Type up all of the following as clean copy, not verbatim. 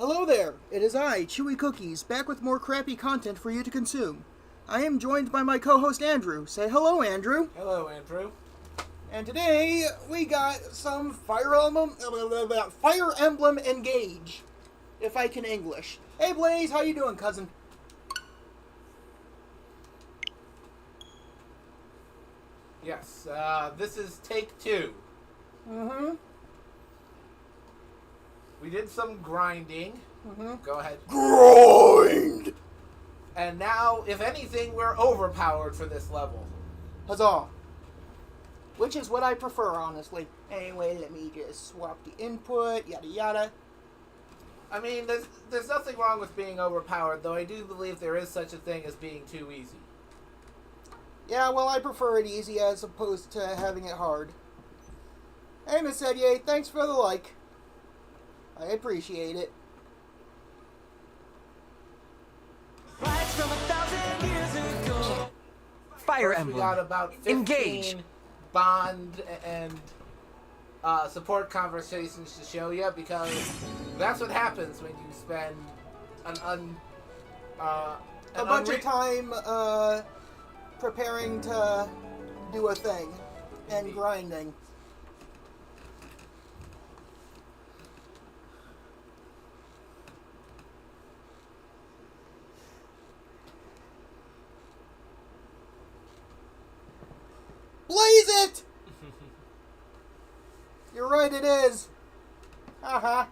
Hello there, it is I, Chewy Cookies, back with more crappy content for you to consume. I am joined by my co-host Andrew. Say hello, Andrew. Hello, Andrew. And today we got some Fire Emblem Engage, if I can English. Hey Blaze, how you doing, cousin? Yes, this is take 2. Mm-hmm. We did some grinding. Mm-hmm. Go ahead. Grind! And now, if anything, we're overpowered for this level. Huzzah! Which is what I prefer, honestly. Anyway, let me just swap the input, yada yada. I mean, there's nothing wrong with being overpowered, though I do believe there is such a thing as being too easy. Yeah, well, I prefer it easy as opposed to having it hard. Hey, Miss Edier, thanks for the like. I appreciate it. Fire First, Emblem. we got about 15 Engage. bond and support conversations to show you, because that's what happens when you spend A bunch of time preparing to do a thing and grinding. Blaze it! You're right, it is. Uh-huh.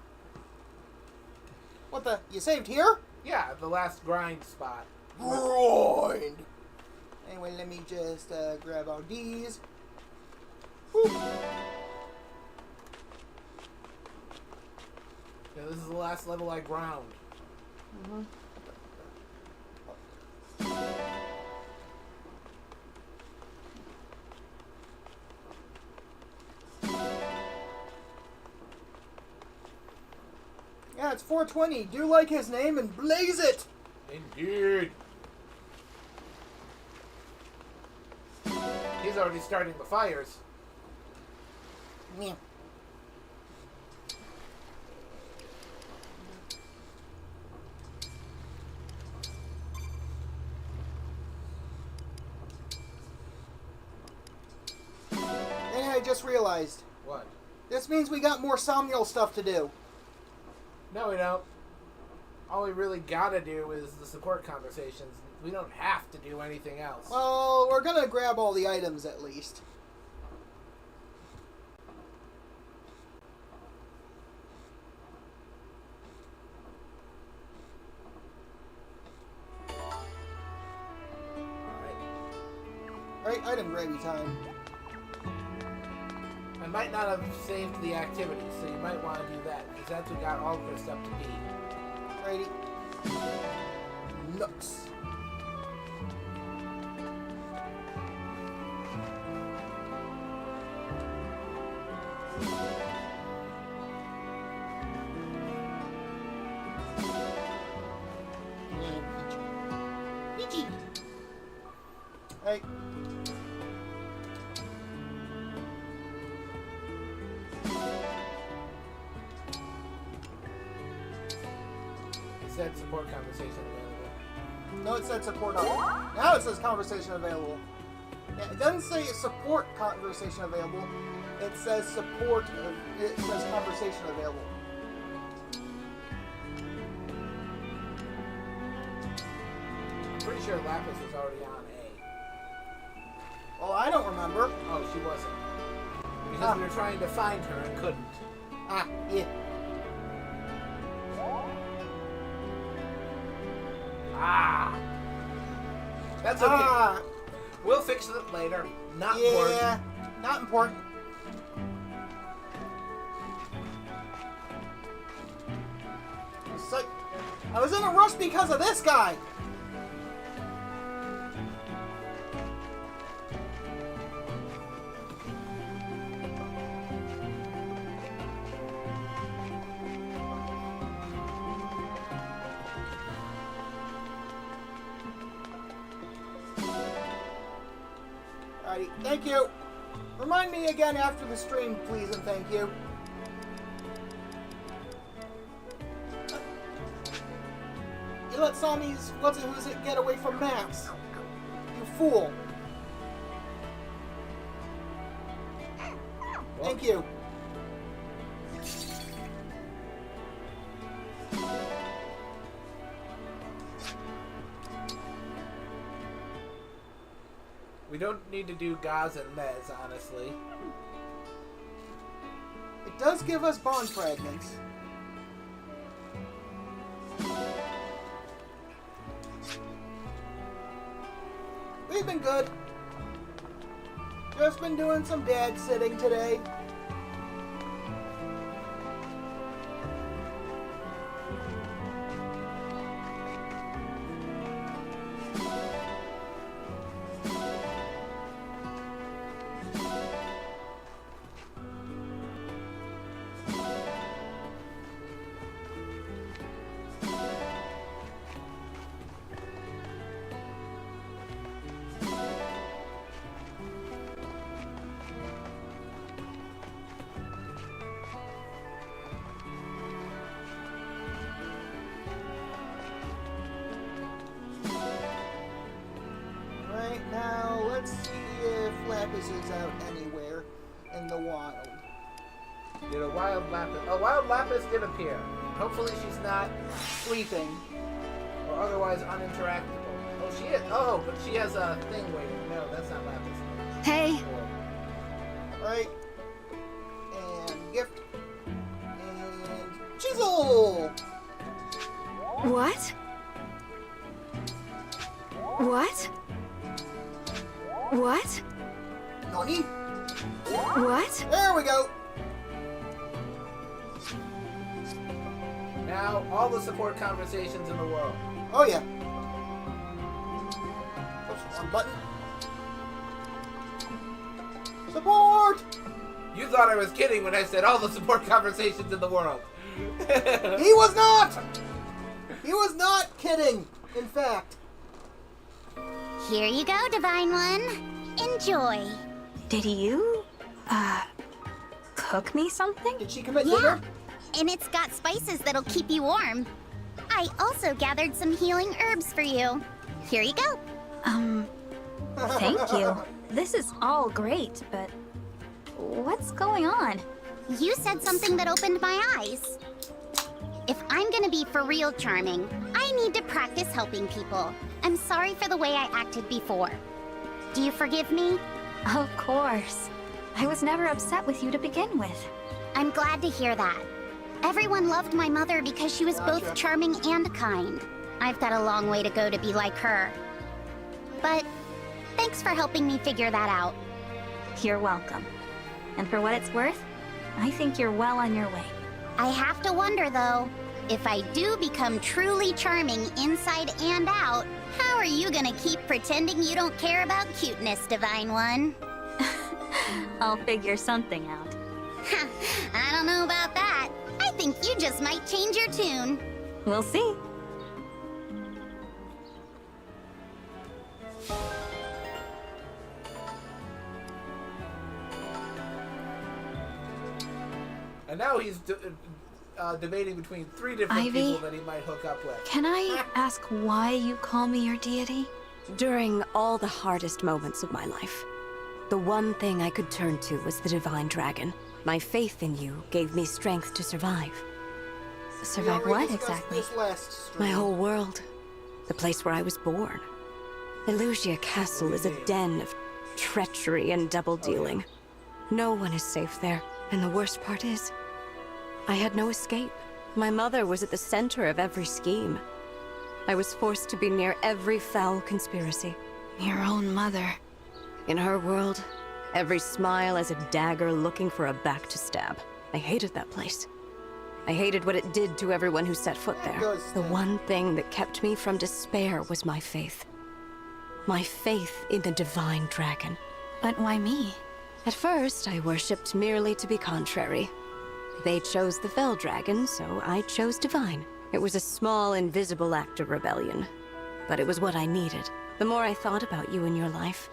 What the? You saved here? Yeah, the last grind spot. Grind! Anyway, let me just grab all these. Whew. Yeah, this is the last level I ground. Mm-hmm. Yeah, it's 420. Do like his name and blaze it! Indeed. He's already starting the fires. Yeah. And I just realized. What? This means we got more Somnial stuff to do. No, we don't. All we really gotta do is the support conversations. We don't have to do anything else. Well, we're gonna grab all the items at least. Alright, item gravy time. I might not have saved the activity, so you might want to do that, because that's what got all of us up to be. Righty. Nooks. Peachy. Hey. It said support conversation available. No, it said support on. Now it says conversation available. Yeah, it doesn't say support conversation available. It says support. It says conversation available. I'm pretty sure Lapis was already on A. Well, I don't remember. Oh, she wasn't. Because we were trying to find her and couldn't. Ah, yeah. Ah! That's okay. Ah, We'll fix it later. Not yeah. important. Not important. So, I was in a rush because of this guy. Alrighty, thank you. Remind me again after the stream, please, and thank you. You let Sami's who's it get away from Max. You fool. Thank you. We don't need to do Gaz and Mez, honestly. It does give us bond fragments. We've been good. Just been doing some dad sitting today. Now, let's see if Lapis is out anywhere in the wild. Did a wild Lapis... A wild Lapis did appear. Hopefully she's not Sleeping. or otherwise uninteractable. Oh, she is. Oh, but she has a thing waiting. No, that's not Lapis. Hey. Right. And gift. And chisel! What? What? What? Nani? What? There we go! Now, all the support conversations in the world. Oh yeah. Oops, wrong button. Support! You thought I was kidding when I said all the support conversations in the world. He was not! He was not kidding, in fact. Here you go, Divine One. Enjoy. Did you, cook me something? Did she commit Yeah, dinner? and it's got spices that'll keep you warm. I also gathered some healing herbs for you. Here you go. Thank you. This is all great, but what's going on? You said something that opened my eyes. If I'm gonna be for real charming, I need to practice helping people. I'm sorry for the way I acted before. Do you forgive me? Of course. I was never upset with you to begin with. I'm glad to hear that. Everyone loved my mother because she was both Gotcha. charming and kind. I've got a long way to go to be like her. But thanks for helping me figure that out. You're welcome. And for what it's worth, I think you're well on your way. I have to wonder, though, if I do become truly charming inside and out, how are you gonna keep pretending you don't care about cuteness, Divine One? I'll figure something out. I don't know about that. I think you just might change your tune. We'll see. And now he's debating between 3 different Ivy? people that he might hook up with. Can I ask why you call me your deity? During all the hardest moments of my life, the one thing I could turn to was the Divine Dragon. My faith in you gave me strength to survive. Survive We what already discussed exactly? this last stream. My whole world. The place where I was born. Illusia Castle is a den of treachery and double-dealing. No one is safe there, and the worst part is, I had no escape. My mother was at the center of every scheme. I was forced to be near every foul conspiracy. Your own mother. In her world, every smile is a dagger looking for a back to stab. I hated that place. I hated what it did to everyone who set foot there. The one thing that kept me from despair was my faith. My faith in the Divine Dragon. But why me? At first, I worshipped merely to be contrary. They chose the Fell Dragon, so I chose Divine. It was a small, invisible act of rebellion. But it was what I needed. The more I thought about you in your life,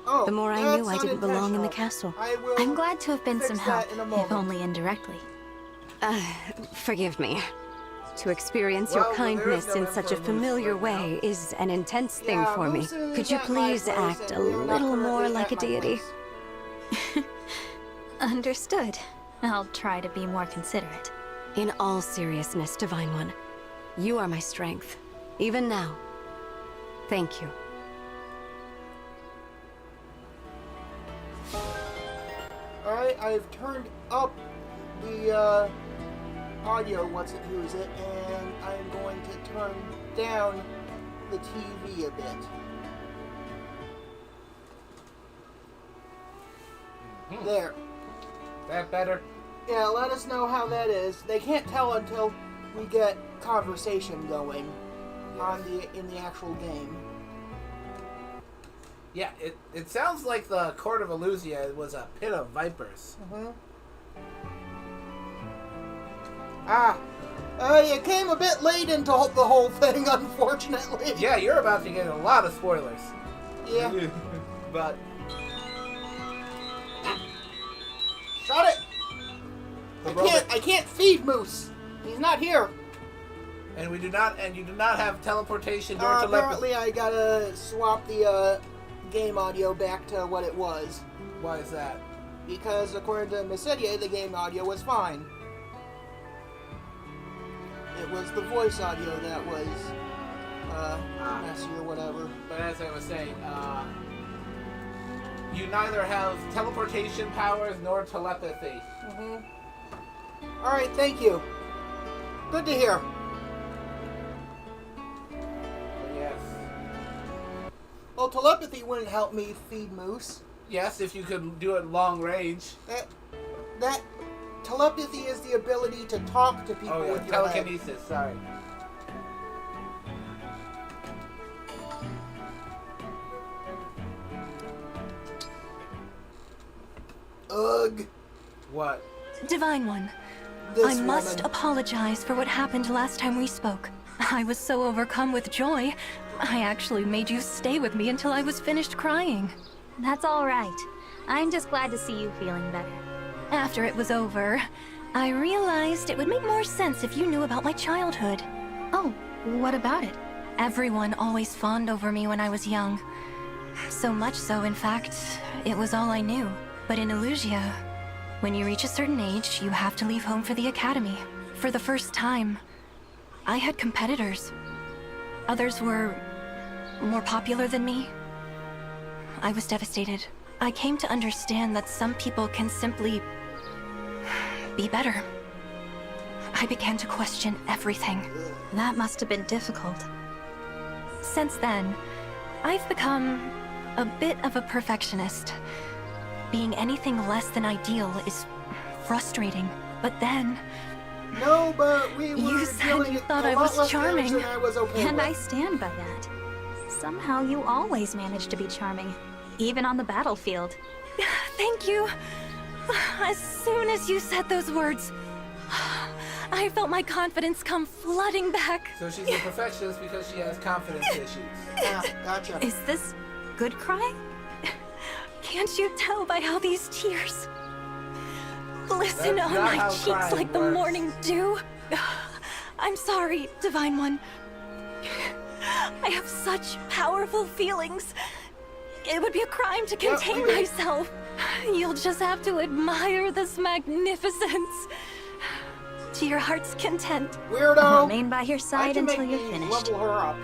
Oh, the more I that's knew I didn't belong in the unintentional. castle. I will I'm glad to have been fix some that help, in a if moment. only indirectly. Forgive me. To experience Well, your there is kindness no in such a info familiar moose right way is an intense thing Yeah, for me. Moose is Could you at my please place, act a and you're not little more currently like a at my deity? place. Understood. I'll try to be more considerate. In all seriousness, Divine One, you are my strength, even now. Thank you. Alright, I've turned up the audio, who's it, and I'm going to turn down the TV a bit. There. That better? Yeah, let us know how that is. They can't tell until we get conversation going in the actual game. Yeah, it sounds like the Court of Illusia was a pit of vipers. You came a bit late into the whole thing, unfortunately. Yeah, you're about to get a lot of spoilers. Yeah. But Shut it! I can't feed Moose. He's not here. and you do not have teleportation nor telepathy. Apparently, I gotta swap the game audio back to what it was. Why is that? Because according to Miss Edier, the game audio was fine. It was the voice audio that was messy or whatever. But as I was saying, you neither have teleportation powers nor telepathy. Alright, thank you. Good to hear. But yes. Well, telepathy wouldn't help me feed Moose. Yes, if you could do it long range. That telepathy is the ability to talk to people with your head. telekinesis, sorry. Ugh. What? Divine One, This I must woman. apologize for what happened last time we spoke. I was so overcome with joy, I actually made you stay with me until I was finished crying. That's all right. I'm just glad to see you feeling better. After it was over, I realized it would make more sense if you knew about my childhood. Oh, what about it? Everyone always fawned over me when I was young. So much so, in fact, it was all I knew. But in Illusia, when you reach a certain age, you have to leave home for the academy. For the first time, I had competitors. Others were more popular than me. I was devastated. I came to understand that some people can simply be better. I began to question everything. That must have been difficult. Since then, I've become a bit of a perfectionist. Being anything less than ideal is frustrating. But then, No, but we were you said dealing you with thought a I lot was less damage charming. than I was okay And with. I stand by that. Somehow you always manage to be charming, even on the battlefield. thank you. As soon as you said those words, I felt my confidence come flooding back. So she's a perfectionist because she has confidence issues. Yeah, gotcha. Is this good crying? Can't you tell by how these tears glisten That's on not my how cheeks crying like the works. morning dew? I'm sorry, Divine One. I have such powerful feelings. It would be a crime to Yeah, contain we did. myself. You'll just have to admire this magnificence to your heart's content. I'll Weirdo. remain by your I side can until make you're me finished. level her up.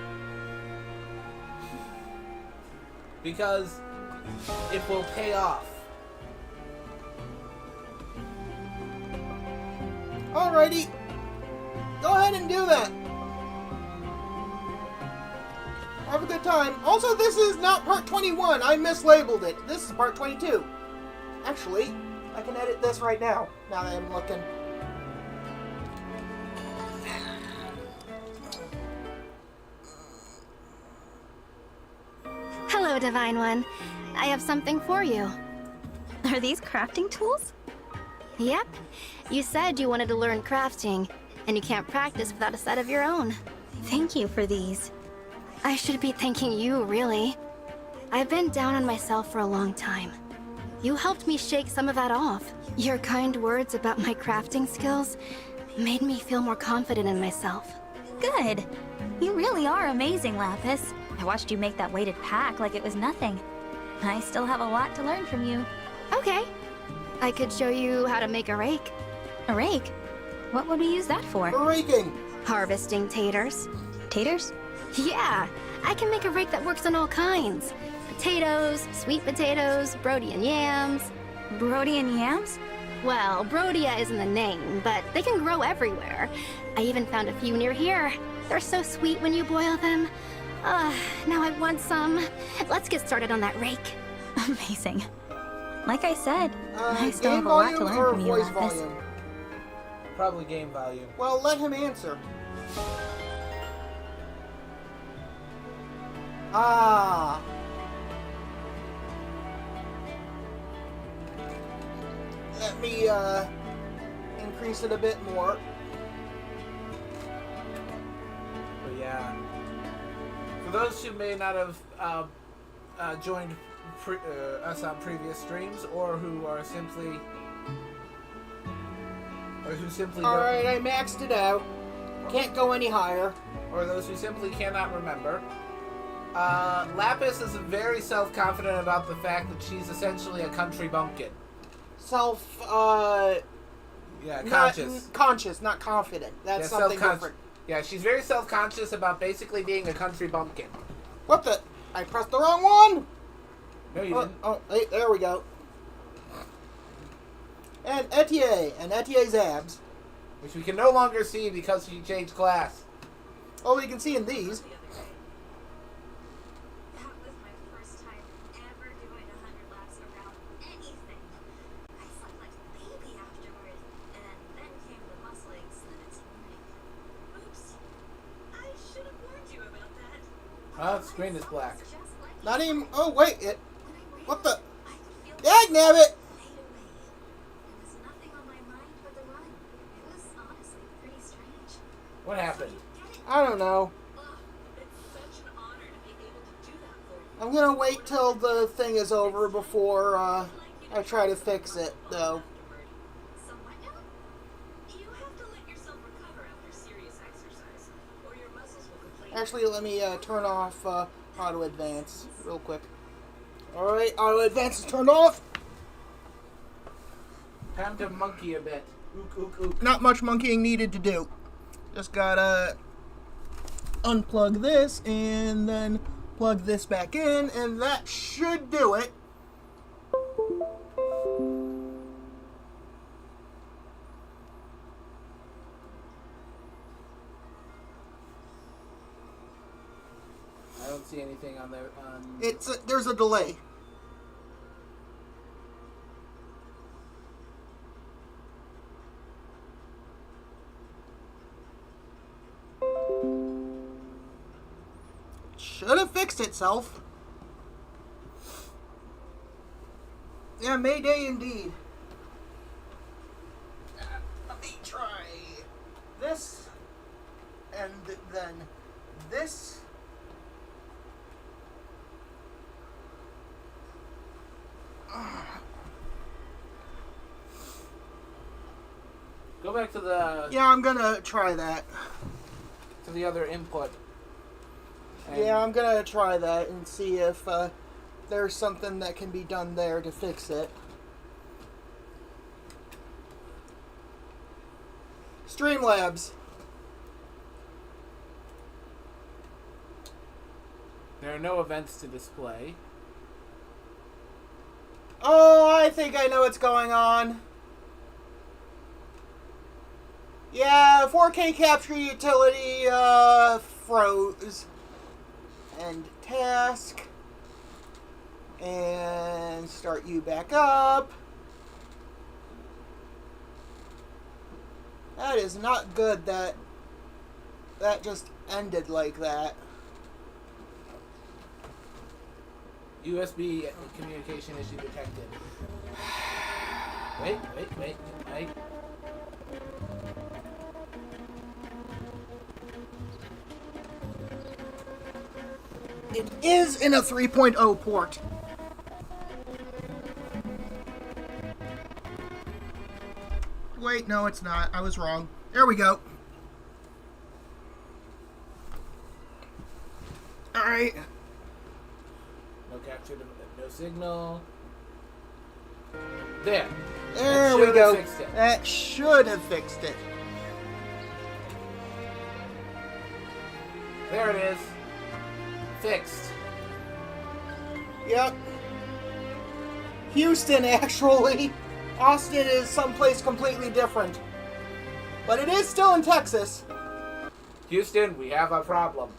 Because it will pay off. Alrighty. Go ahead and do that. Have a good time. Also, this is not part 21. I mislabeled it. This is part 22. Actually, I can edit this right now that I'm looking. Hello, Divine One. I have something for you. Are these crafting tools? Yep. You said you wanted to learn crafting, and you can't practice without a set of your own. Thank you for these. I should be thanking you, really. I've been down on myself for a long time. You helped me shake some of that off. Your kind words about my crafting skills Made me feel more confident in myself. Good. You really are amazing, Lapis. I watched you make that weighted pack like it was nothing. I still have a lot to learn from you. Okay. I could show you how to make a rake. A rake? What would we use that for? Raking. Harvesting taters. Taters? Yeah, I can make a rake that works on all kinds. Potatoes, sweet potatoes, Brodian yams. Brodian yams? Well, Brodia isn't the name, but they can grow everywhere. I even found a few near here. They're so sweet when you boil them. Now I want some. Let's get started on that rake. Amazing. Like I said, I still Game have a lot to volume learn or from you, voice Lapis. volume? Probably game volume. Well, let him answer. Ah. Let me increase it a bit more. But yeah. For those who may not have joined us on previous streams, or who are simply, All right, I maxed it out. Can't go any higher. or those who simply cannot remember, Lapis is very self-confident about the fact that she's essentially a country bumpkin. Yeah, conscious. Conscious, not confident. That's Yeah, something self-conscious. different. Yeah, she's very self-conscious about basically being a country bumpkin. What the? I pressed the wrong one! No, you didn't. Oh, hey, there we go. And Etier's abs. Which we can no longer see because she changed class. Oh, we can see in these. That was my first time ever doing 100 laps around anything. I slept like a baby afterward, and then came the musclings the next morning. Oops. I should have warned you about that. Oh, the screen is black. Just like Not even. Oh, wait. when I ran, What the? I could feel Dagnabbit! fade away. There was nothing on my mind but the run. It was honestly pretty strange. What happened? Get it? I don't know. Ugh, it's such an honor to be able to do that for you. I'm gonna wait till the thing is over before I try to fix it, though. Somewhat now? You have to let yourself recover after serious exercise, or your muscles will complain. Actually, let me turn off auto advance real quick. Alright, auto advance is turned off. Time to monkey a bit. Ook, ook, ook. Not much monkeying needed to do. Just gotta unplug this and then plug this back in, and that should do it. I don't see anything on there. There's a delay. Should have fixed itself. Yeah, Mayday indeed. Let me try this, and then this. Go back to the Yeah, I'm gonna try that. other input. And Yeah, I'm gonna try that and see if there's something that can be done there to fix it. Streamlabs. there are no events to display. Oh, I think I know what's going on. Yeah, 4K capture utility froze. End task. And start you back up. That is not good that just ended like that. USB communication issue detected. Wait. It is in a 3.0 port. Wait, no, it's not. I was wrong. There we go. Alright. No capture, no signal. There. There That we should go. have fixed it. That should have fixed it. There it is. Fixed. Yep. Houston, actually. Austin is someplace completely different. But it is still in Texas. Houston, we have a problem.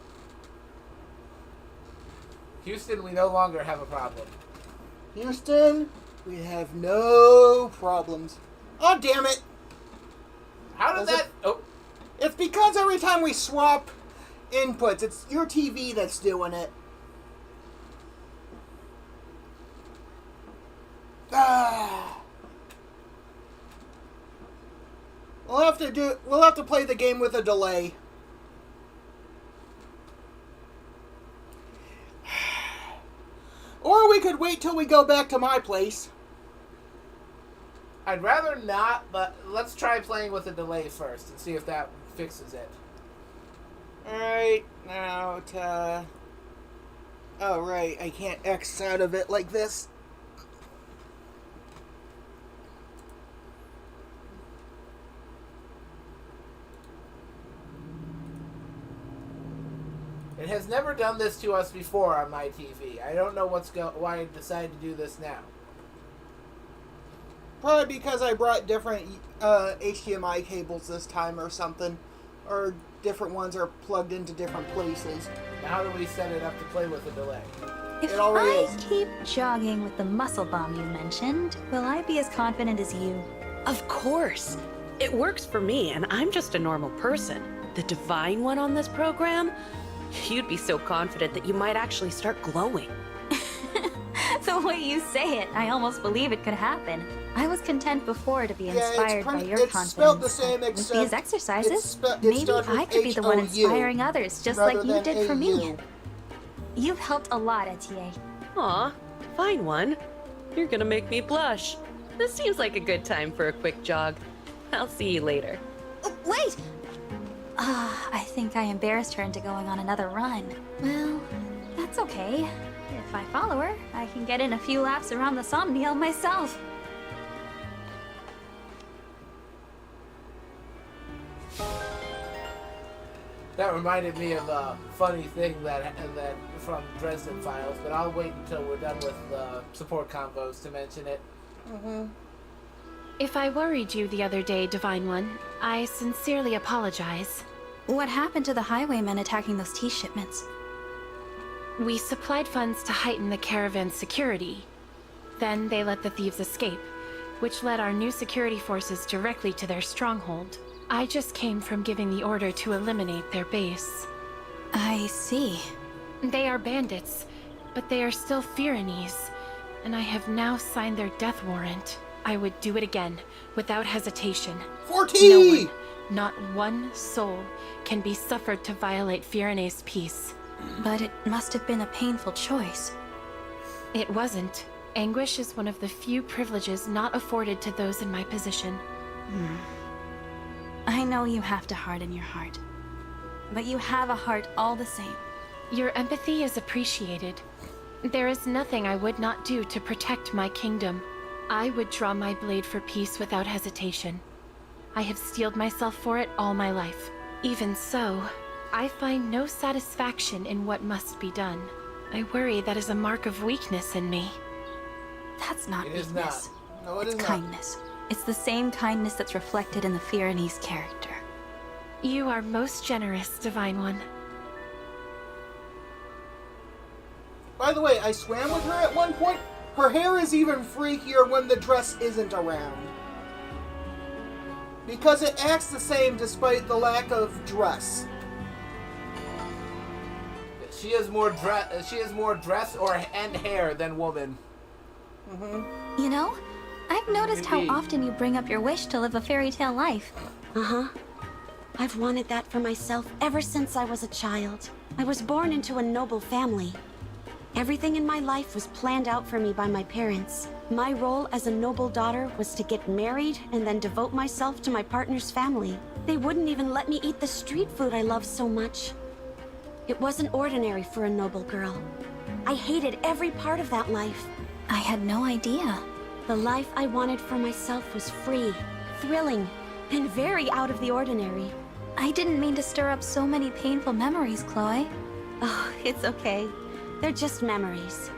Houston, we no longer have a problem. Houston, we have no problems. Oh, damn it. How did Does that... it- Oh, It's because every time we swap inputs, it's your TV that's doing it. Ah. We'll have to play the game with a delay. Or we could wait till we go back to my place. I'd rather not, but let's try playing with a delay first and see if that fixes it. Alright, now to... Oh, right, I can't X out of it like this. It has never done this to us before on my TV. I don't know why I decided to do this now. Probably because I brought different HDMI cables this time or something. Or different ones are plugged into different places. Now how do we set it up to play with a delay? If It already I is. keep jogging with the muscle bomb you mentioned, will I be as confident as you? Of course. It works for me, and I'm just a normal person. The divine one on this program? You'd be so confident that you might actually start glowing. The way you say it, I almost believe it could happen. I was content before to be inspired by your it's confidence. spelled the same With except these exercises, it maybe starts with I could be the one H-O-U inspiring others, just like rather you than did for me. AU. You've helped a lot, Etienne. Aw, fine one. You're gonna make me blush. This seems like a good time for a quick jog. I'll see you later. Oh, wait! I think I embarrassed her into going on another run. Well, that's okay. If I follow her, I can get in a few laps around the Somniel myself. That reminded me of a funny thing that from Dresden Files, but I'll wait until we're done with the support combos to mention it. If I worried you the other day, Divine One, I sincerely apologize. What happened to the highwaymen attacking those tea shipments? We supplied funds to heighten the caravan's security. Then they let the thieves escape, which led our new security forces directly to their stronghold. I just came from giving the order to eliminate their base. I see. They are bandits, but they are still Pyrenees, and I have now signed their death warrant. I would do it again, without hesitation. 4T! No one, not one soul, can be suffered to violate Pyrenees' peace. But it must have been a painful choice. It wasn't. Anguish is one of the few privileges not afforded to those in my position. I know you have to harden your heart. But you have a heart all the same. Your empathy is appreciated. There is nothing I would not do to protect my kingdom. I would draw my blade for peace without hesitation. I have steeled myself for it all my life. Even so, I find no satisfaction in what must be done. I worry that is a mark of weakness in me. That's not It is weakness. No, it is It's not. kindness. It's the same kindness that's reflected in the Pyrenees' character. You are most generous, Divine One. By the way, I swam with her at one point. Her hair is even freakier when the dress isn't around. Because it acts the same despite the lack of dress. She has more dress. She has more dress and hair than woman. You know, I've noticed how Indeed. often you bring up your wish to live a fairy tale life. Uh-huh. I've wanted that for myself ever since I was a child. I was born into a noble family. Everything in my life was planned out for me by my parents. My role as a noble daughter was to get married and then devote myself to my partner's family. They wouldn't even let me eat the street food I love so much. It wasn't ordinary for a noble girl. I hated every part of that life. I had no idea. The life I wanted for myself was free, thrilling, and very out of the ordinary. I didn't mean to stir up so many painful memories, Chloe. Oh, it's okay. They're just memories.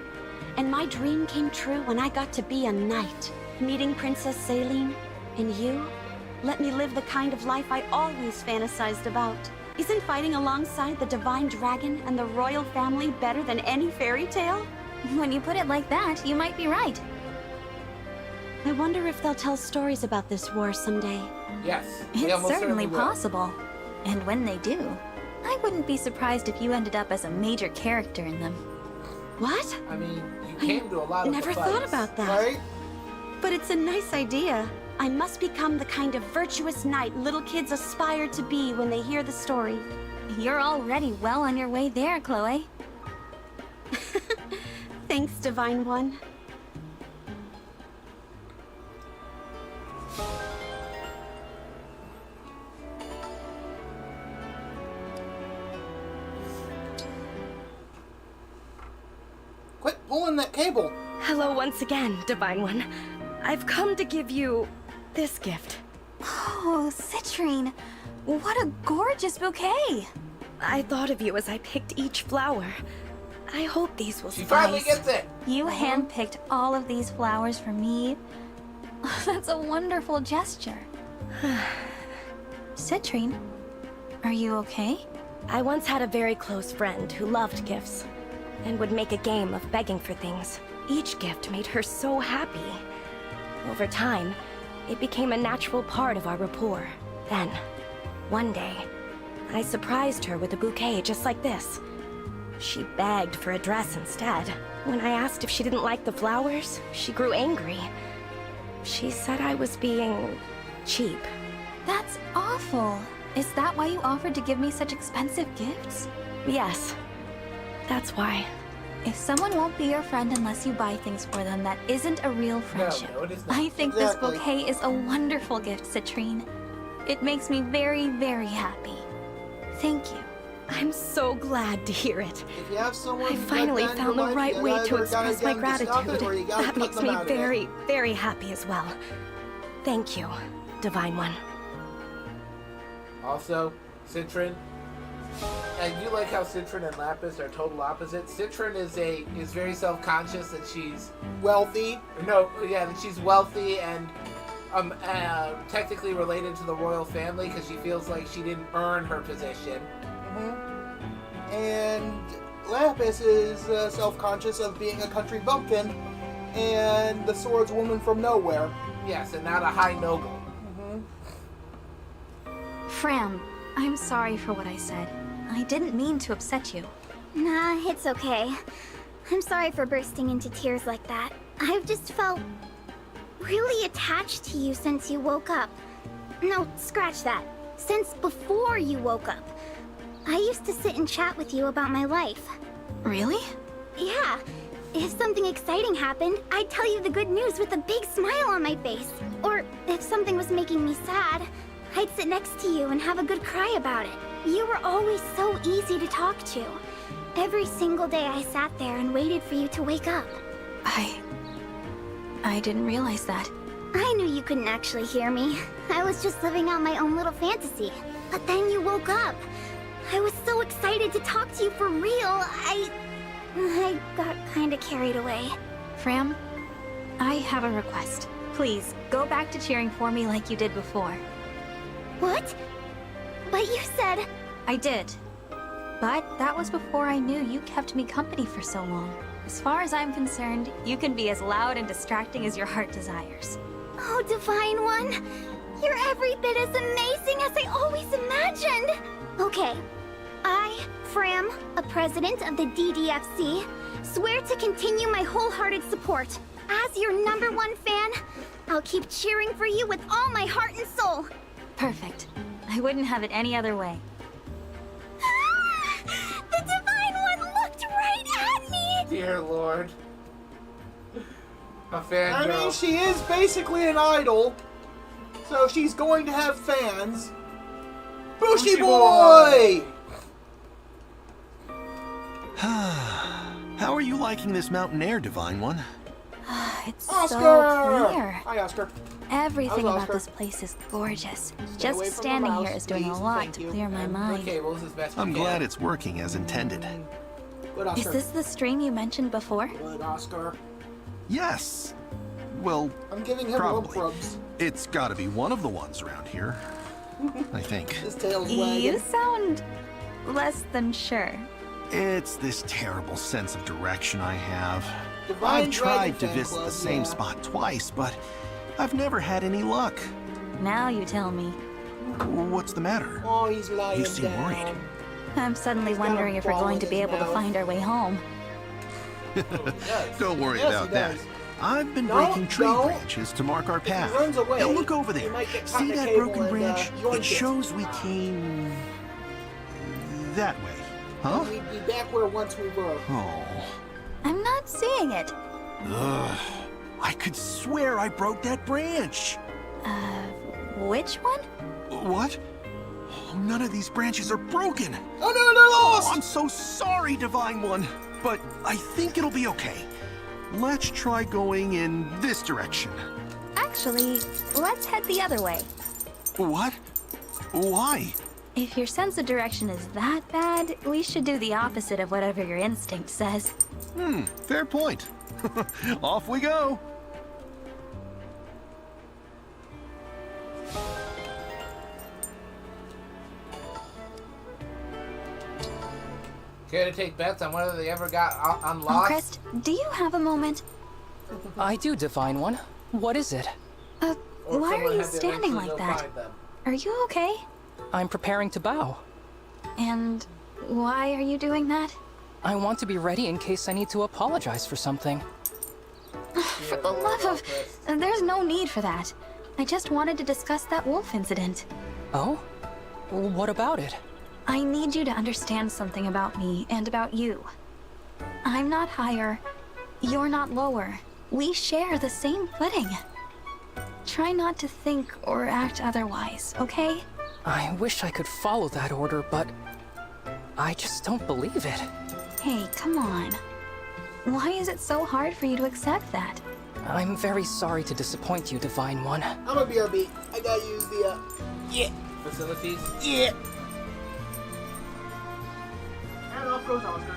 And my dream came true when I got to be a knight. Meeting Princess Celine, and you, let me live the kind of life I always fantasized about. Isn't fighting alongside the divine dragon and the royal family better than any fairy tale? When you put it like that, you might be right. I wonder if they'll tell stories about this war someday. Yes, they It's almost certainly will. possible. And when they do, I wouldn't be surprised if you ended up as a major character in them. What? I mean, you came to a lot of Never the thought fights. about that. Right? But it's a nice idea. I must become the kind of virtuous knight little kids aspire to be when they hear the story. You're already well on your way there, Chloe. Thanks, Divine One. Quit pulling that cable. Hello once again, Divine One. I've come to give you this gift. Oh, Citrine, what a gorgeous bouquet! I thought of you as I picked each flower. I hope these will She finally suffice. gets it. You handpicked all of these flowers for me. That's a wonderful gesture. Citrine, are you okay? I once had a very close friend who loved gifts and would make a game of begging for things. Each gift made her so happy. Over time, it became a natural part of our rapport. Then, one day, I surprised her with a bouquet just like this. She begged for a dress instead. When I asked if she didn't like the flowers, she grew angry. She said I was being cheap. That's awful. Is that why you offered to give me such expensive gifts? Yes, that's why. If someone won't be your friend unless you buy things for them, that isn't a real friendship. No, it is not. I think Exactly. this bouquet is a wonderful gift, Citrine. It makes me very, very happy. Thank you. I'm so glad to hear it. If you have someone I finally like that in found the your life, right you way to either gotta express get my them to stop gratitude. it, or you gotta That cut makes them me out of it. very, very happy as well. Thank you, Divine One. Also, Citrin. And you like how Citrin and Lapis are total opposites. Citrin is very self-conscious that she's Wealthy. that she's wealthy and technically related to the royal family because she feels like she didn't earn her position. And Lapis is self-conscious of being a country bumpkin and the swordswoman from nowhere. Yes, and not a high noble. Fram, I'm sorry for what I said. I didn't mean to upset you. Nah, it's okay. I'm sorry for bursting into tears like that. I've just felt really attached to you since you woke up. No, scratch that. Since before you woke up. I used to sit and chat with you about my life. Really? Yeah. If something exciting happened, I'd tell you the good news with a big smile on my face. Or if something was making me sad, I'd sit next to you and have a good cry about it. You were always so easy to talk to. Every single day I sat there and waited for you to wake up. I didn't realize that. I knew you couldn't actually hear me. I was just living out my own little fantasy. But then you woke up. I was so excited to talk to you for real. I got kinda carried away. Fram, I have a request. Please, go back to cheering for me like you did before. What? But you said... I did. But that was before I knew you kept me company for so long. As far as I'm concerned, you can be as loud and distracting as your heart desires. Oh, Divine One. You're every bit as amazing as I always imagined. Okay. I, Fram, a president of the DDFC, swear to continue my wholehearted support. As your #1 fan, I'll keep cheering for you with all my heart and soul. Perfect. I wouldn't have it any other way. The Divine One looked right at me! Dear Lord. A fangirl. I mean, she is basically an idol, so she's going to have fans. Sushi Boy! How are you liking this mountain air, Divine One? It's Oscar! so clear. Hi, Oscar. Everything How's about Oscar? this place is gorgeous. Stay away Just from the standing mouse, here is doing a please. lot Thank to you. clear my mind. Okay, well, this is best. I'm we can. glad it's working as intended. Good, Oscar. Is this the stream you mentioned before? Good, Oscar. Yes. Well, I'm giving him probably. lump rubs. It's gotta be one of the ones around here. I think. His tail's You wagging. sound less than sure. It's this terrible sense of direction I have. Divine I've tried to Dragon Fan visit Club, the same yeah. spot twice, but I've never had any luck. Now you tell me. What's the matter? Oh, he's lying You seem down. worried. I'm suddenly He's got a wondering if we're ball going in to be his able to mouth. find our way home. Yes. Don't worry Yes, about he that. does. I've been No, breaking tree no. branches to mark our If he path. runs away, Now look over he there. might get caught in See a that cable broken and, branch? yoink It shows we came that way. Huh? We'd be back where once we were. Oh. I'm not seeing it. Ugh. I could swear I broke that branch. Which one? What? Oh, none of these branches are broken. Oh no, they're Oh, lost! I'm so sorry, Divine One. But I think it'll be okay. Let's try going in this direction. Actually, let's head the other way. What? Why? If your sense of direction is that bad, we should do the opposite of whatever your instinct says. Fair point. Off we go. Care to take bets on whether they ever got Oh, unlocked? Crest, do you have a moment? I do, Divine One. What is it? Or Why are someone you had to standing eventually like go that? find them? Are you okay? I'm preparing to bow. And why are you doing that? I want to be ready in case I need to apologize for something. For the love of... There's no need for that. I just wanted to discuss that wolf incident. Oh? What about it? I need you to understand something about me and about you. I'm not higher. You're not lower. We share the same footing. Try not to think or act otherwise, okay? I wish I could follow that order, but I just don't believe it. Hey, come on. Why is it so hard for you to accept that? I'm very sorry to disappoint you, Divine One. I'm a BRB. I gotta use the, Facilities? yeah. And off goes Oscar.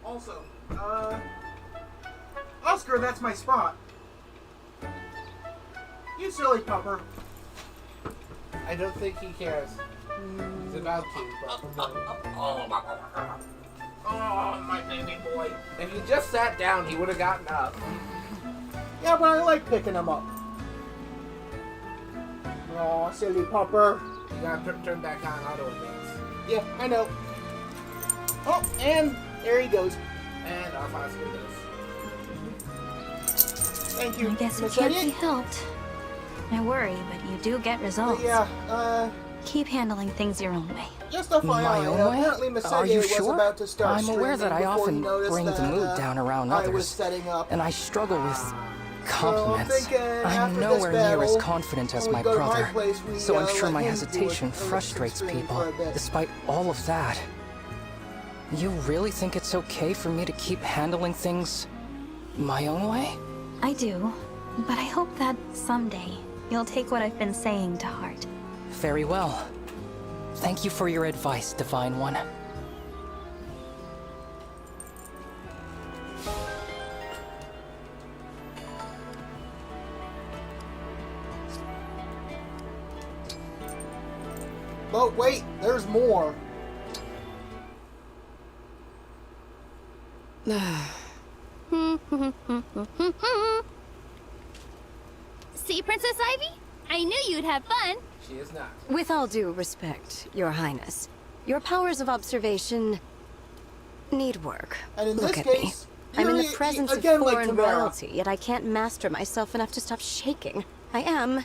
Also, Oscar, that's my spot. You silly pupper. I don't think he cares. He's about to, but Oh, my If you just sat down, he would have gotten up. Yeah, but I like picking them up. Aw, silly pupper. You gotta turn back on auto advance. Yeah, I know. Oh, and there he goes. And off Oscar goes. Thank you. I guess it Miss can't be Elliot. helped. I worry, but you do get results. Yeah, Keep handling things your own way. just FYI, My own way? apparently Miss Are you Elliot was sure? about to start I'm aware that I streaming before often he noticed bring the that, mood down around I was others, setting up. and I struggle with So compliments. I'm thinking I'm after nowhere this battle, near as confident as when we my go to my brother, place, we, so I'm sure let my him do hesitation it, and frustrates stream people. for a bit. Despite all of that, you really think it's okay for me to keep handling things my own way? I do, but I hope that someday you'll take what I've been saying to heart. Very well. Thank you for your advice, Divine One. But wait, there's more. See, Princess Ivy? I knew you'd have fun. She is not. With all due respect, Your Highness, your powers of observation need work. And in Look this at case, me. I'm in the you're presence of again like foreign Tamara. royalty, yet I can't master myself enough to stop shaking. I am,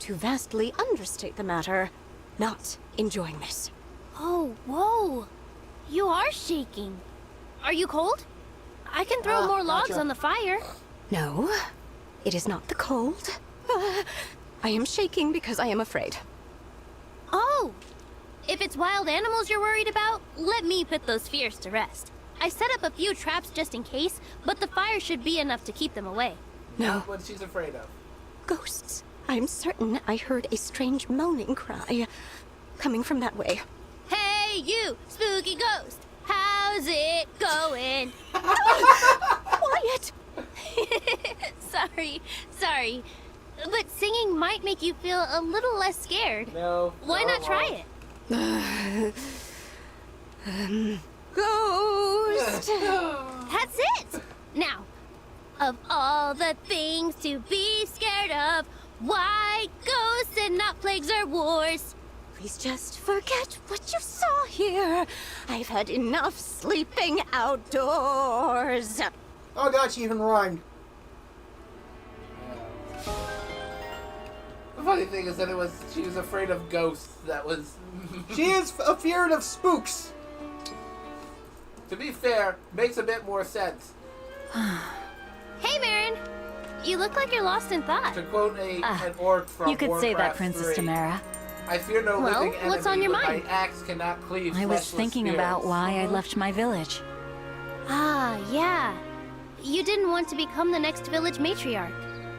to vastly understate the matter, not enjoying this. Oh, whoa. You are shaking. Are you cold? I can throw more logs gotcha. on the fire. No, it is not the cold. I am shaking because I am afraid. Oh. If it's wild animals you're worried about, let me put those fears to rest. I set up a few traps just in case, but the fire should be enough to keep them away. No. What she's afraid of. Ghosts. I'm certain I heard a strange moaning cry coming from that way. Hey, you, spooky ghost. How's it going? Quiet! Sorry. But singing might make you feel a little less scared. No. Why no, not it try won't. it? Ghost! That's it! Now, of all the things to be scared of, why ghosts and not plagues or wars? Please just forget what you saw here. I've had enough sleeping outdoors. Oh god, she even rhymed. The funny thing is that she was afraid of ghosts. That was. She is afeared of spooks. To be fair, makes a bit more sense. Hey, Marin! You look like you're lost in thought. To quote an orc from You could Warcraft say that, Princess 3, Tamara. I fear no Well, living enemy, what's on your but mind? my axe cannot cleave I was fleshless thinking spirits. about why I left my village. Ah, yeah. You didn't want to become the next village matriarch.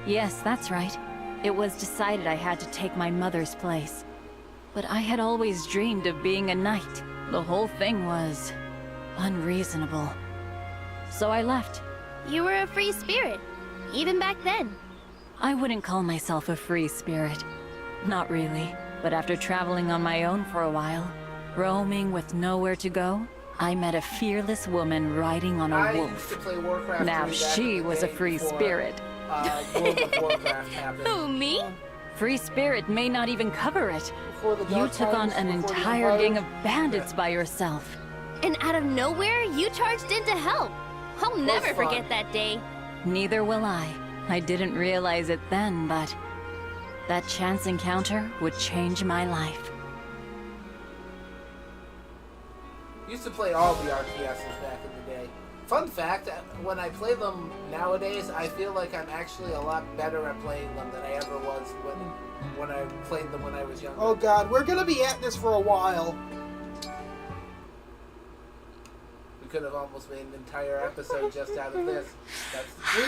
Yes, that's right. It was decided I had to take my mother's place. But I had always dreamed of being a knight. The whole thing was unreasonable. So I left. You were a free spirit, even back then. I wouldn't call myself a free spirit. Not really. But after traveling on my own for a while, roaming with nowhere to go, I met a fearless woman riding on a I wolf. used to play Warcraft Now 3 back she in the was a day free before, spirit. World of Warcraft happened. Who, me? Free spirit may not even cover it. Before the You dark took on times, an before the entire Empire. gang of bandits by yourself. And out of nowhere, you charged in to help. I'll never fun. forget that day. Neither will I. I didn't realize it then, but that chance encounter would change my life. Used to play all the RPSs back in the day. Fun fact, when I play them nowadays, I feel like I'm actually a lot better at playing them than I ever was when I played them when I was younger. Oh god, we're gonna be at this for a while. We could have almost made an entire episode just out of this.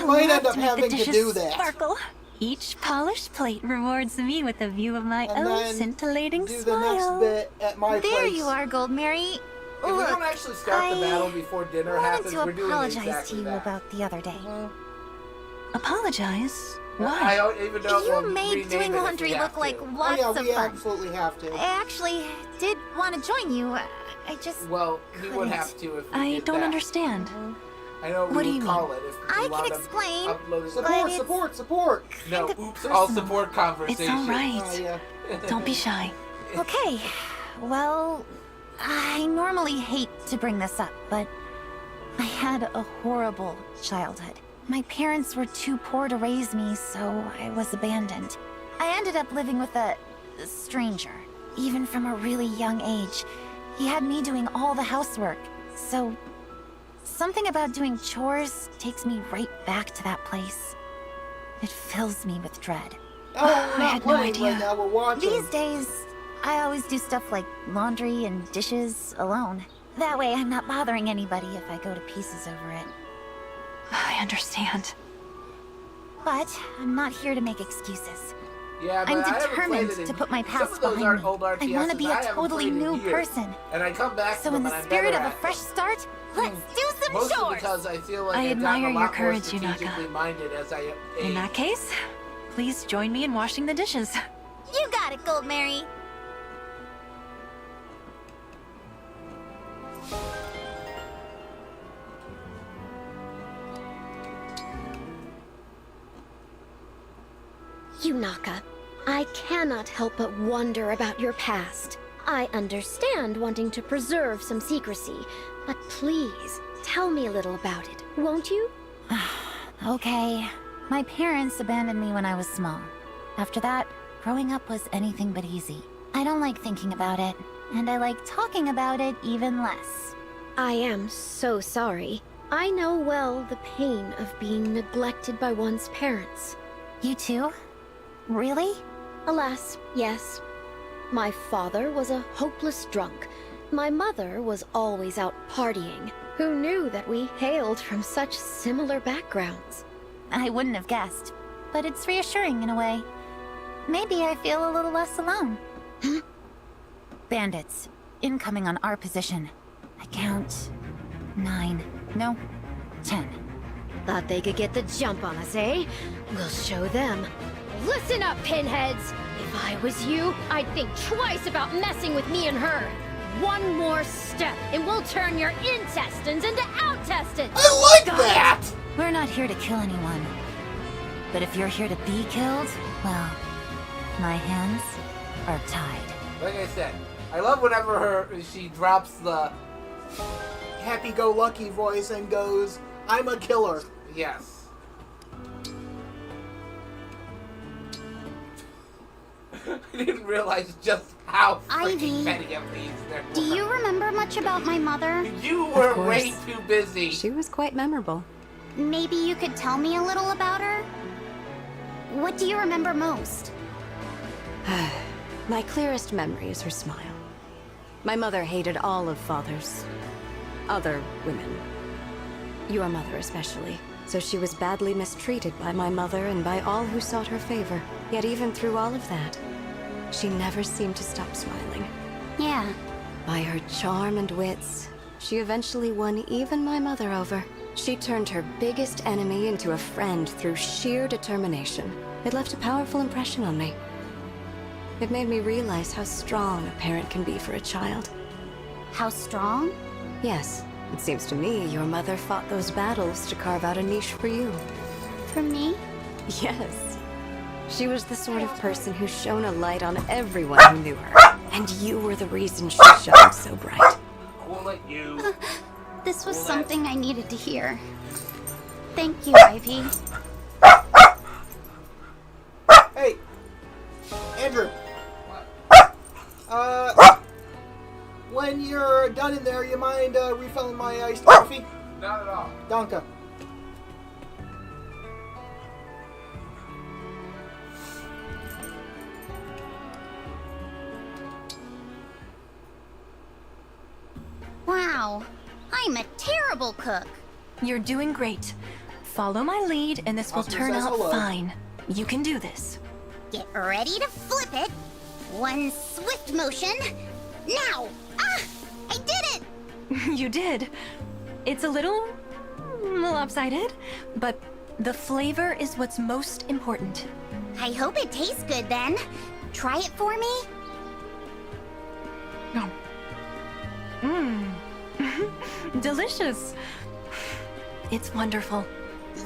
We might end up having to do that. Sparkle. Each polished plate rewards me with a view of my And own then scintillating do the smile. next bit at my There place. you are, Gold Mary. If we don't actually start the battle before dinner happens, we're doing exactly that. the other day. Apologize? I don't even know You we'll made rename doing it if laundry we have look like to. Oh lots yeah, of we fun. absolutely have to. I actually did want to join you. I just... Well, we would have to if we I did don't that. understand. I know What we do would you call it if I we can wound up explain. uploading Support, it's support, support! No, kind of oops, all personal. support conversation. It's all Oh, right. yeah. Don't be shy. Okay, well, I normally hate to bring this up, but I had a horrible childhood. My parents were too poor to raise me, so I was abandoned. I ended up living with a stranger, even from a really young age. He had me doing all the housework, so something about doing chores takes me right back to that place. It fills me with dread. Oh, we're I not had no playing right idea. now, we're watching. These days, I always do stuff like laundry and dishes alone. That way, I'm not bothering anybody if I go to pieces over it. I understand. But I'm not here to make excuses. Yeah, but I'm I haven't determined played it in- to put my some past of those behind me. old I RTSs want to be I a haven't totally played in new years. person. And I come back to So them in the and I'm spirit better of a at fresh them. start, let's do some Mostly chores! because I feel like I I've admire gotten a your lot more courage, Yunaka. strategically minded as I In age. that case, please join me in washing the dishes. You got it, Gold Mary. Yunaka, I cannot help but wonder about your past. I understand wanting to preserve some secrecy, but please, tell me a little about it, won't you? Okay. My parents abandoned me when I was small. After that, growing up was anything but easy. I don't like thinking about it, and I like talking about it even less. I am so sorry. I know well the pain of being neglected by one's parents. You too? Really? Alas, yes. My father was a hopeless drunk. My mother was always out partying. Who knew that we hailed from such similar backgrounds? I wouldn't have guessed, but it's reassuring in a way. Maybe I feel a little less alone. Bandits, incoming on our position. I count 9, no, 10. Thought they could get the jump on us, eh? We'll show them. Listen up, pinheads! If I was you, I'd think twice about messing with me and her. One more step, and we'll turn your intestines into out-testins! I like that! We're not here to kill anyone. But if you're here to be killed, well, my hands are tied. Like I said, I love whenever she drops the Happy-go-lucky voice and goes, I'm a killer. yes. I didn't realize just how Ivy, freaking many of these there Do were. you remember much about my mother? You were course. way too busy. She was quite memorable. Maybe you could tell me a little about her? What do you remember most? My clearest memory is her smile. My mother hated all of Father's other women. Your mother especially. So she was badly mistreated by my mother and by all who sought her favor. Yet even through all of that, she never seemed to stop smiling. Yeah. By her charm and wits, she eventually won even my mother over. She turned her biggest enemy into a friend through sheer determination. It left a powerful impression on me. It made me realize how strong a parent can be for a child. How strong? Yes, it seems to me your mother fought those battles to carve out a niche for you. For me? Yes. She was the sort of person who shone a light on everyone who knew her. And you were the reason she shone so bright. Cool at you. This was Well, something I needed to hear. Thank you, Ivy. Hey, Andrew. When you're done in there, you mind refilling my iced coffee? Not at all. Danke. Wow, I'm a terrible cook. You're doing great. Follow my lead, and this will Awesome, turn says out hello. fine. You can do this. Get ready to flip it. One swift motion. Now! Ah! I did it! You did. It's a little lopsided, but the flavor is what's most important. I hope it tastes good then. Try it for me? Mmm. Delicious. It's wonderful.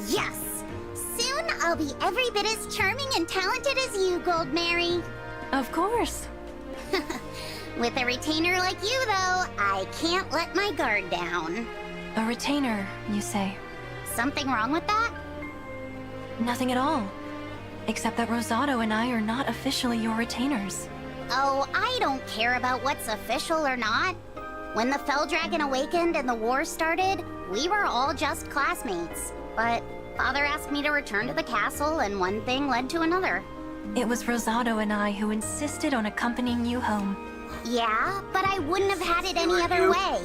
Yes! Soon I'll be every bit as charming and talented as you, Gold Mary. Of course. With a retainer like you, though, I can't let my guard down. A retainer, you say? Something wrong with that? Nothing at all. Except that Rosado and I are not officially your retainers. Oh, I don't care about what's official or not. When the Fell Dragon awakened and the war started, we were all just classmates. But Father asked me to return to the castle, and one thing led to another. It was Rosado and I who insisted on accompanying you home. Yeah, but I wouldn't have had it any other way.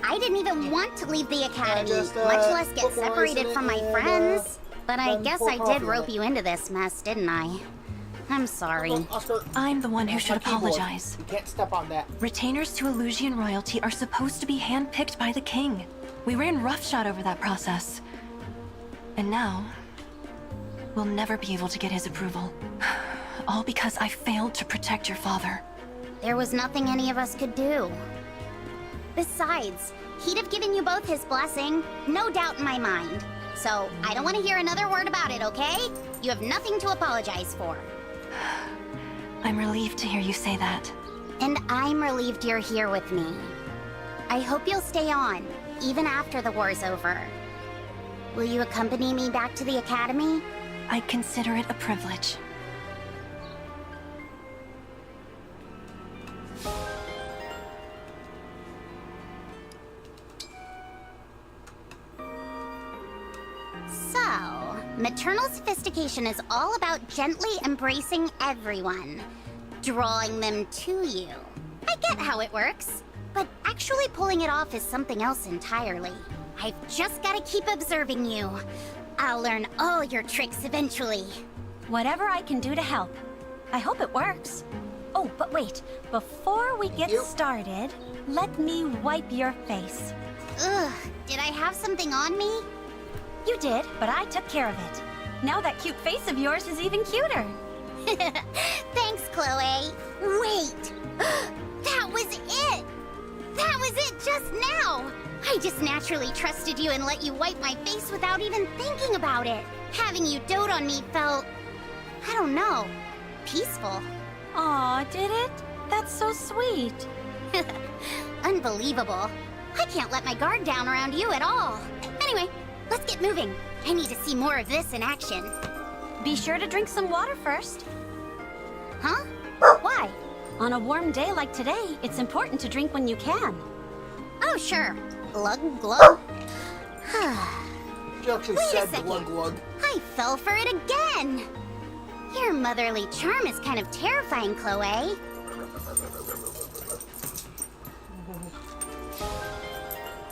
I didn't even want to leave the academy, much less get separated from my friends. But I guess I did rope you into this mess, didn't I? I'm sorry. Oscar, I'm the one who should my keyboard. apologize. You can't step on that. Retainers to Elusian royalty are supposed to be handpicked by the king. We ran roughshod over that process. And now, we'll never be able to get his approval. All because I failed to protect your father. There was nothing any of us could do. Besides, he'd have given you both his blessing, no doubt in my mind. So, I don't want to hear another word about it, okay? You have nothing to apologize for. I'm relieved to hear you say that. And I'm relieved you're here with me. I hope you'll stay on, even after the war's over. Will you accompany me back to the academy? I consider it a privilege. So, maternal sophistication is all about gently embracing everyone, drawing them to you. I get how it works, but actually pulling it off is something else entirely. I've just gotta keep observing you. I'll learn all your tricks eventually. Whatever I can do to help. I hope it works. Oh, but wait. Before we get started, let me wipe your face. Ugh, did I have something on me? You did, but I took care of it. Now that cute face of yours is even cuter. Thanks, Chloe. Wait! That was it! That was it just now! I just naturally trusted you and let you wipe my face without even thinking about it. Having you dote on me felt... I don't know... peaceful. Aw, did it? That's so sweet. Unbelievable. I can't let my guard down around you at all. Anyway, let's get moving. I need to see more of this in action. Be sure to drink some water first. Huh? Why? On a warm day like today, it's important to drink when you can. Oh, sure. Glug glug. She actually said glug glug. I fell for it again. Your motherly charm is kind of terrifying, Chloe.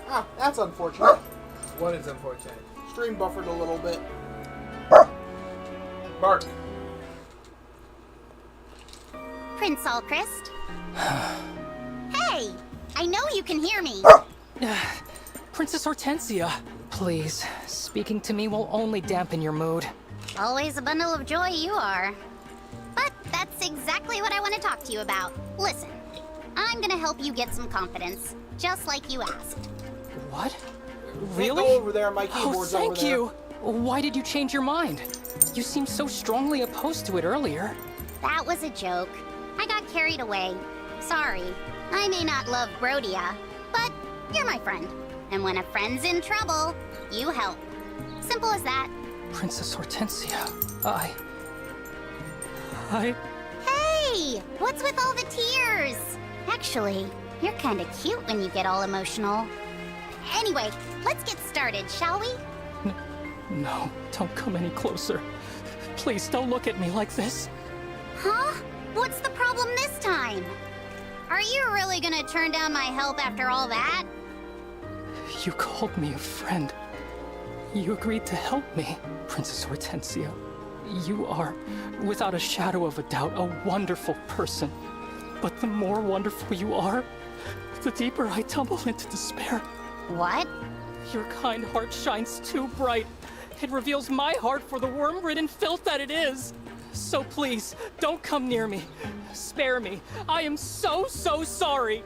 Ah, that's unfortunate. What is unfortunate? Stream buffered a little bit. Bark. Prince Alchrist. Hey! I know you can hear me. Princess Hortensia, please, speaking to me will only dampen your mood. Always a bundle of joy you are. But that's exactly what I want to talk to you about. Listen, I'm gonna help you get some confidence, just like you asked. What? Can't Really? go over there, my Oh, keyboard's over thank there. you! Why did you change your mind? You seemed so strongly opposed to it earlier. That was a joke. I got carried away. Sorry. I may not love Brodia, but you're my friend. And when a friend's in trouble, you help. Simple as that. Princess Hortensia, Hey! What's with all the tears? Actually, you're kinda cute when you get all emotional. Anyway, let's get started, shall we? No, don't come any closer. Please don't look at me like this. Huh? What's the problem this time? Are you really gonna turn down my help after all that? You called me a friend. You agreed to help me, Princess Hortensia. You are, without a shadow of a doubt, a wonderful person. But the more wonderful you are, the deeper I tumble into despair. What? Your kind heart shines too bright. It reveals my heart for the worm-ridden filth that it is. So please, don't come near me. Spare me. I am so sorry.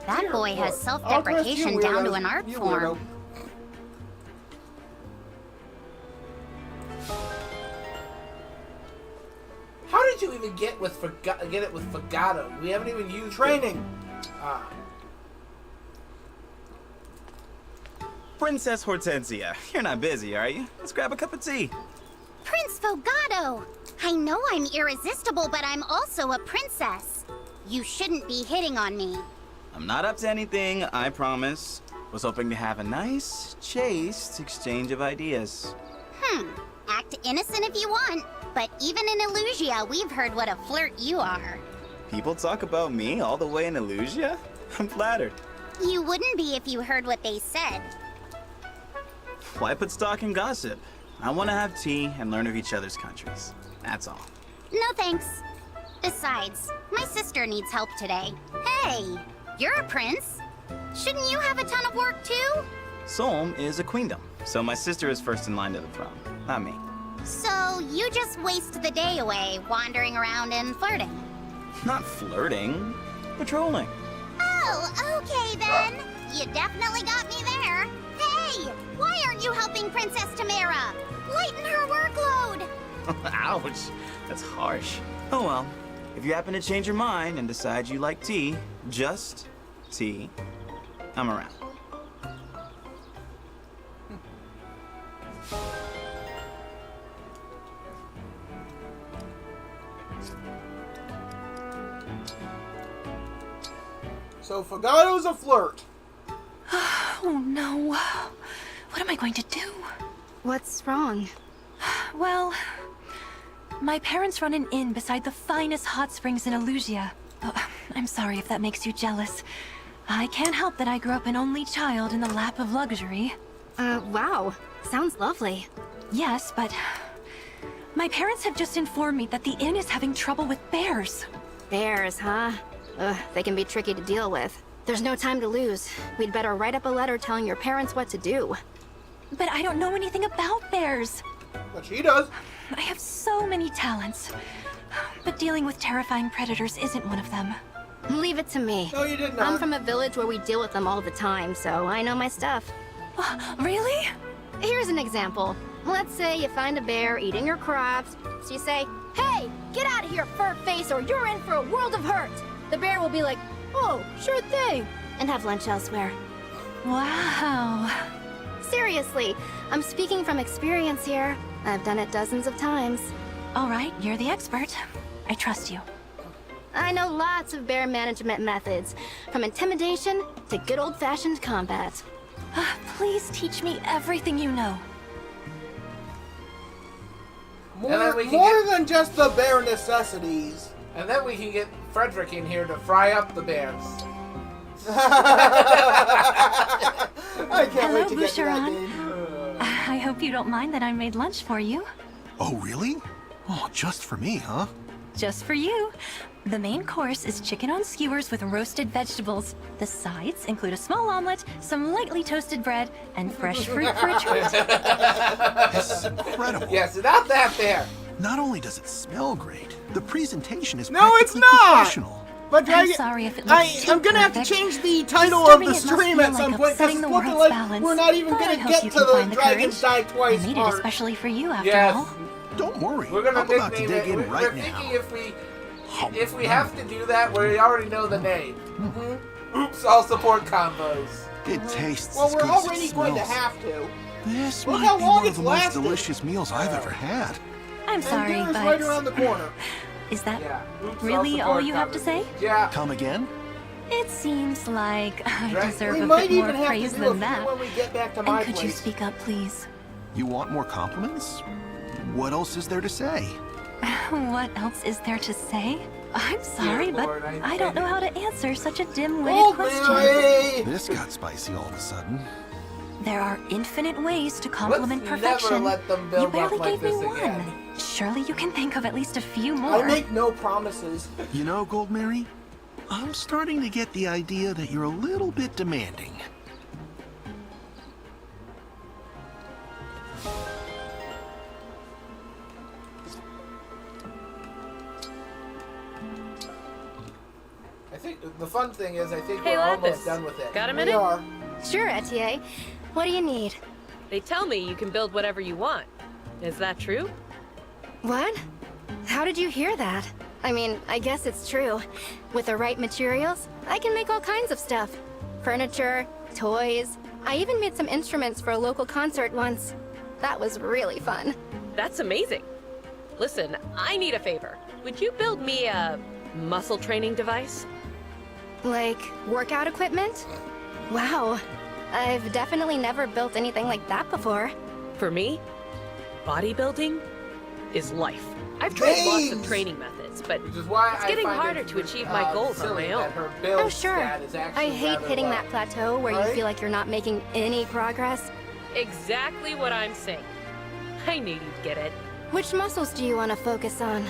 That Dear boy has Lord. I'll trust you, self-deprecation down to weirdos. an art You form. weirdo. How did you even get it with Fagato? We haven't even used Training. Ah. Princess Hortensia, you're not busy, are you? Let's grab a cup of tea. Prince Fogato! I know I'm irresistible, but I'm also a princess. You shouldn't be hitting on me. I'm not up to anything, I promise. Was hoping to have a nice, chaste exchange of ideas. Act innocent if you want, but even in Illusia, we've heard what a flirt you are. People talk about me all the way in Illusia? I'm flattered. You wouldn't be if you heard what they said. Why put stock in gossip? I want to have tea and learn of each other's countries. That's all. No thanks. Besides, my sister needs help today. Hey, you're a prince. Shouldn't you have a ton of work too? Solm is a queendom, so my sister is first in line to the throne, not me. So you just waste the day away wandering around and flirting. Not flirting, patrolling. Oh, okay then. You definitely got me there. Hey, why aren't you helping Princess Tamara? Lighten her workload. Ouch, that's harsh. Oh well, if you happen to change your mind and decide you like tea, just tea, I'm around. So Fogato's a flirt. Oh no. What am I going to do? What's wrong? Well, my parents run an inn beside the finest hot springs in Illusia. Oh, I'm sorry if that makes you jealous. I can't help that I grew up an only child in the lap of luxury. Wow. Sounds lovely. Yes, but my parents have just informed me that the inn is having trouble with bears. Bears, huh? Ugh, they can be tricky to deal with. There's no time to lose. We'd better write up a letter telling your parents what to do. But I don't know anything about bears. But she does. I have so many talents. But dealing with terrifying predators isn't one of them. Leave it to me. No, you did not. I'm from a village where we deal with them all the time, so I know my stuff. Really? Here's an example. Let's say you find a bear eating your crops, so you say, "Hey, get out of here, fur face, or you're in for a world of hurt." The bear will be like, "Oh, sure thing," and have lunch elsewhere. Wow. Seriously, I'm speaking from experience here. I've done it dozens of times. All right, you're the expert. I trust you. I know lots of bear management methods, from intimidation to good old-fashioned combat. Please teach me everything you know. More than just the bare necessities. And then we can get Frederick in here to fry up the bears. I can't Hello, wait to get to that Boucheron. game. I hope you don't mind that I made lunch for you. Oh, really? Oh, just for me, huh? Just for you. The main course is chicken on skewers with roasted vegetables. The sides include a small omelet, some lightly toasted bread, and fresh fruit for a treat. This is incredible. Yes, not that there. Not only does it smell great, the presentation is No, it's practically not! professional. But I'm sorry if it looks too I'm gonna have to perfect. change the title of Disturbing the it must stream feel at some like point because upsetting it's the looking world's like balance, we're not even but I gonna hope get you to can the find the Dragons courage. Die Twice I made it part. especially for you, after Yes. all. Don't worry, We're gonna I'm about to nickname dig it. in We're right thinking now. if we have to do that, we already know the name. Oops, I'll support combos. It tastes Well, as we're good as already it going to smells. have to. This Look might how be long one of it's the most lasted. delicious meals I've ever had. I'm sorry, and dinner's but right around the corner. is that Yeah. Oops, really I'll all support you have to combos. say? Yeah. Come again? It seems like I Right. deserve We a might bit more even have to praise do a than few that. when we get back to And my could you place. speak up, please? You want more compliments? What else is there to say? What else is there to say? I'm sorry, Dear but Lord, I don't know how to answer such a dim-witted Oh, question. Mary! This got spicy all of a sudden. There are infinite ways to compliment Let's perfection. never let them You build barely up like gave me this one. again. Surely you can think of at least a few I more. make no promises. You know, Gold Mary, I'm starting to get the idea that you're a little bit demanding. I think the fun thing is, I think Hey, we're almost Lapis. done with it. Got a We minute? are. Sure, Etier. What do you need? They tell me you can build whatever you want. Is that true? What? How did you hear that? I mean, I guess it's true. With the right materials, I can make all kinds of stuff. Furniture, toys. I even made some instruments for a local concert once. That was really fun. That's amazing. Listen, I need a favor. Would you build me a muscle training device? Like, workout equipment? Wow. I've definitely never built anything like that before. For me, bodybuilding is life. I've tried lots of training methods, but Which is why it's I getting find harder it, to achieve my goals on silly my own. that her build Oh, sure. stat is actually I hate rather hitting low. that plateau where Right? you feel like you're not making any progress. Exactly what I'm saying. I knew you'd get it. Which muscles do you want to focus on?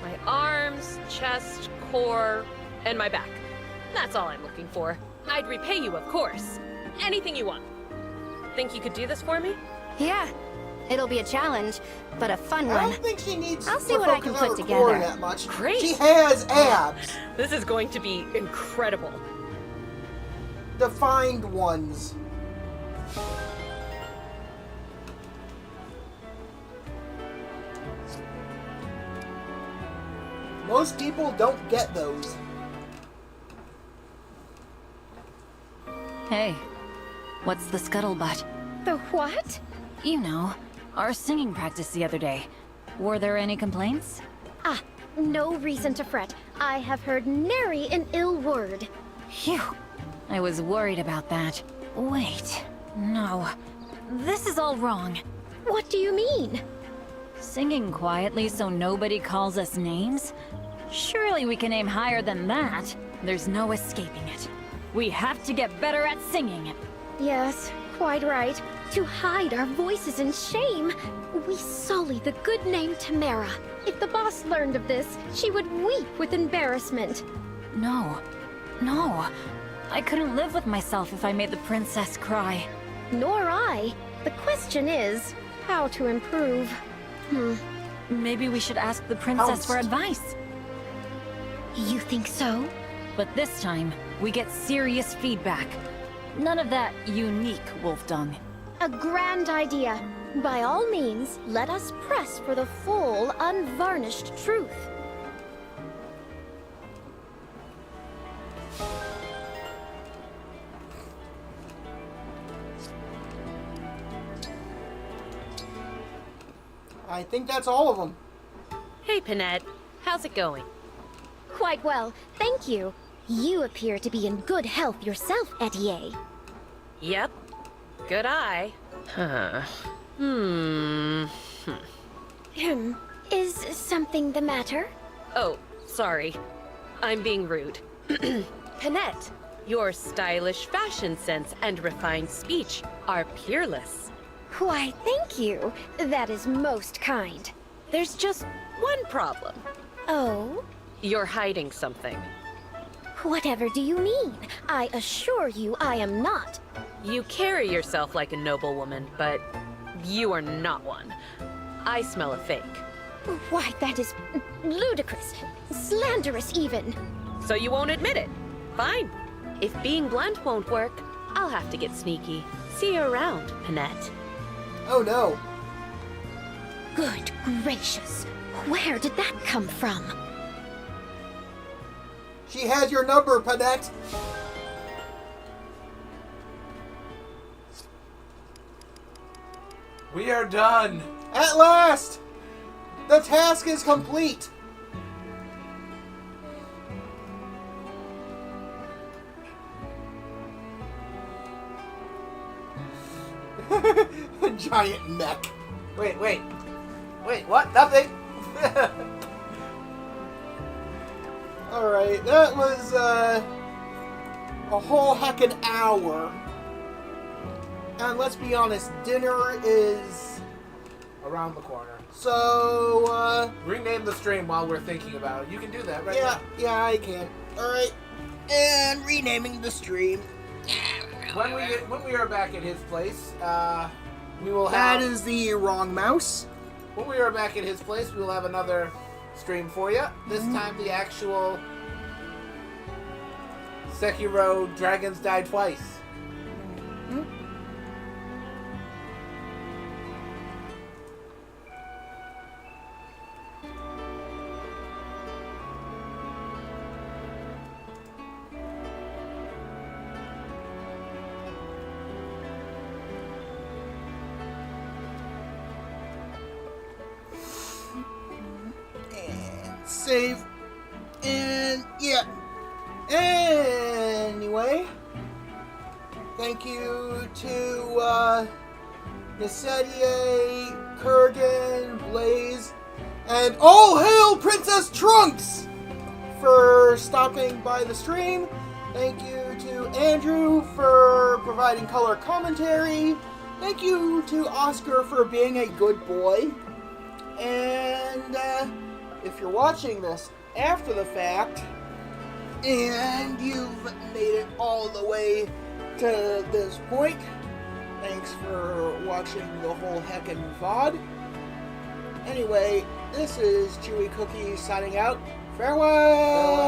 My arms, chest, core, and my back. That's all I'm looking for. I'd repay you, of course. Anything you want. Think you could do this for me? Yeah. It'll be a challenge, but a fun I one. don't think she needs I'll see to what I focus can on put her core together. that much. Great. She has abs. This is going to be incredible. Defined ones. Most people don't get those. Hey, what's the scuttlebutt? The what? You know, our singing practice the other day. Were there any complaints? Ah, no reason to fret. I have heard nary an ill word. Phew. I was worried about that. Wait. No. This is all wrong. What do you mean? Singing quietly so nobody calls us names? Surely we can aim higher than that. There's no escaping it. We have to get better at singing. Yes, quite right. To hide our voices in shame, we sully the good name Tamara. If the boss learned of this, she would weep with embarrassment. No. No. I couldn't live with myself if I made the princess cry. Nor I. The question is, how to improve. Maybe we should ask the princess for Ounced. advice. You think so? But this time, we get serious feedback. None of that unique wolf dung. A grand idea. By all means, let us press for the full, unvarnished truth. I think that's all of them. Hey, Panette. How's it going? Quite well, thank you. You appear to be in good health yourself, Etier. Yep. Good eye. Huh. Is something the matter? Oh, sorry. I'm being rude. Panette, your stylish fashion sense and refined speech are peerless. Why, thank you. That is most kind. There's just one problem. Oh? You're hiding something. Whatever do you mean? I assure you I am not. You carry yourself like a noblewoman, but you are not one. I smell a fake. Why, that is ludicrous. Slanderous, even. So you won't admit it. Fine. If being blunt won't work, I'll have to get sneaky. See you around, Panette. Oh no. Good gracious. Where did that come from? She has your number, Panette. We are done. At last! The task is complete. Giant neck. Wait, what? Nothing. Alright, that was a whole heckin' hour. And let's be honest, dinner is Around the corner. so Rename the stream while we're thinking about it. You can do that right yeah, I can. Alright. And renaming the stream. now. When we are back at his place, we will have. That is the wrong mouse. When we are back at his place, we will have another stream for you. This time the actual Sekiro Dragons Die Twice. Save. And yeah. Anyway, thank you to Nasedier, Kurgan, Blaze, and all hail Princess Trunks for stopping by the stream. Thank you to Andrew for providing color commentary. Thank you to Oscar for being a good boy. And if you're watching this after the fact, and you've made it all the way to this point, thanks for watching the whole heckin' VOD. Anyway, this is Chewy Cookie signing out. Farewell!